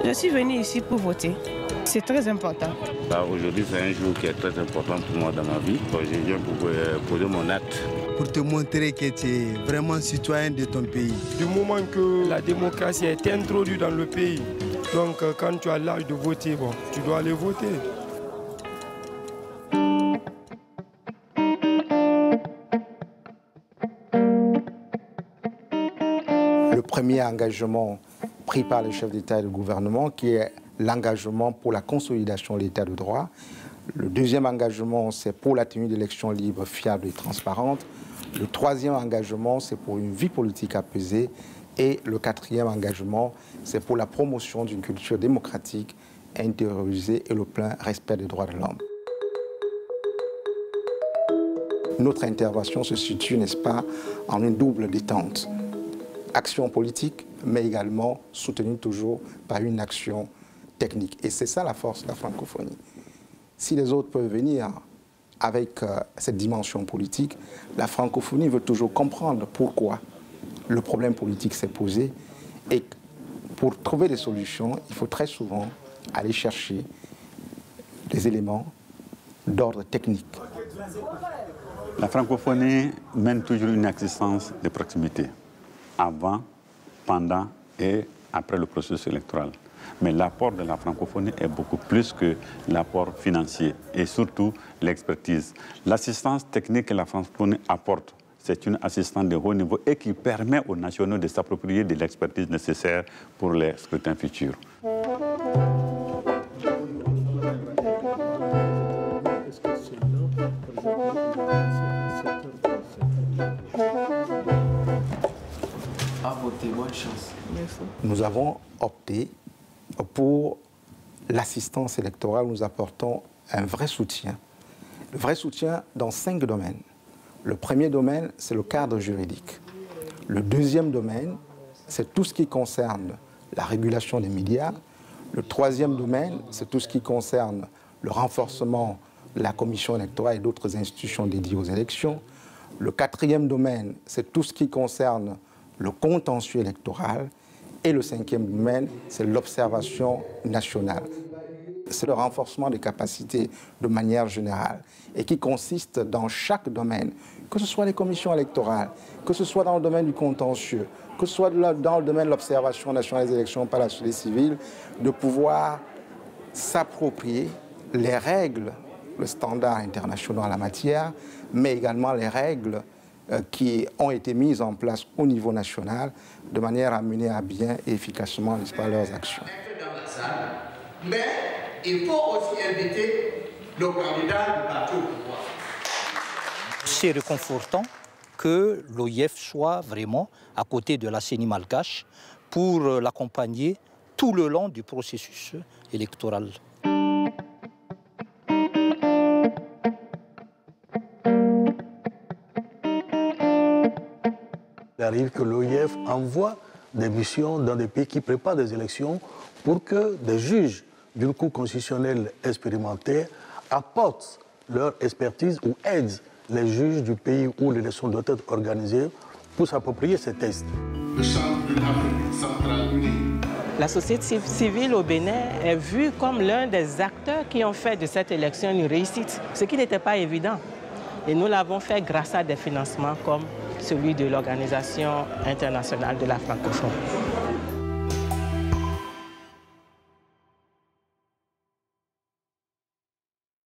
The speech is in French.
Je suis venue ici pour voter. C'est très important. Aujourd'hui, c'est un jour qui est très important pour moi dans ma vie. Je viens pour poser mon acte. Pour te montrer que tu es vraiment citoyen de ton pays. Du moment que la démocratie est introduite dans le pays, donc quand tu as l'âge de voter, bon, tu dois aller voter. Le premier engagement pris par le chef d'État et de gouvernement, qui est l'engagement pour la consolidation de l'État de droit. Le deuxième engagement, c'est pour la tenue d'élections libres, fiables et transparentes. Le troisième engagement, c'est pour une vie politique apaisée. Et le quatrième engagement, c'est pour la promotion d'une culture démocratique, intériorisée et le plein respect des droits de l'homme. Notre intervention se situe, n'est-ce pas, en une double détente. Action politique, mais également soutenue toujours par une action technique. Et c'est ça la force de la francophonie. Si les autres peuvent venir avec cette dimension politique, la francophonie veut toujours comprendre pourquoi le problème politique s'est posé. Et pour trouver des solutions, il faut très souvent aller chercher des éléments d'ordre technique. La francophonie mène toujours une existence de proximité, avant, pendant et après le processus électoral. Mais l'apport de la francophonie est beaucoup plus que l'apport financier et surtout l'expertise. L'assistance technique que la francophonie apporte, c'est une assistance de haut niveau et qui permet aux nationaux de s'approprier de l'expertise nécessaire pour les scrutins futurs. Bonne chance. Nous avons opté pour l'assistance électorale. Nous apportons un vrai soutien. Le vrai soutien dans 5 domaines. Le premier domaine, c'est le cadre juridique. Le deuxième domaine, c'est tout ce qui concerne la régulation des médias. Le troisième domaine, c'est tout ce qui concerne le renforcement de la commission électorale et d'autres institutions dédiées aux élections. Le quatrième domaine, c'est tout ce qui concerne le contentieux électoral. Et le cinquième domaine, c'est l'observation nationale. C'est le renforcement des capacités de manière générale et qui consiste dans chaque domaine, que ce soit les commissions électorales, que ce soit dans le domaine du contentieux, que ce soit dans le domaine de l'observation nationale des élections par la société civile, de pouvoir s'approprier les règles, le standard international en la matière, mais également les règles qui ont été mises en place au niveau national de manière à mener à bien et efficacement, n'est-ce pas, leurs actions. Mais il faut aussi inviter le candidat du parti au pouvoir. C'est réconfortant que l'OIF soit vraiment à côté de la CENI malgache pour l'accompagner tout le long du processus électoral. Il arrive que l'OIF envoie des missions dans des pays qui préparent des élections pour que des juges d'une cour constitutionnelle expérimentée apportent leur expertise ou aident les juges du pays où l'élection doit être organisée pour s'approprier ces textes. La société civile au Bénin est vue comme l'un des acteurs qui ont fait de cette élection une réussite, ce qui n'était pas évident. Et nous l'avons fait grâce à des financements comme celui de l'Organisation internationale de la francophonie.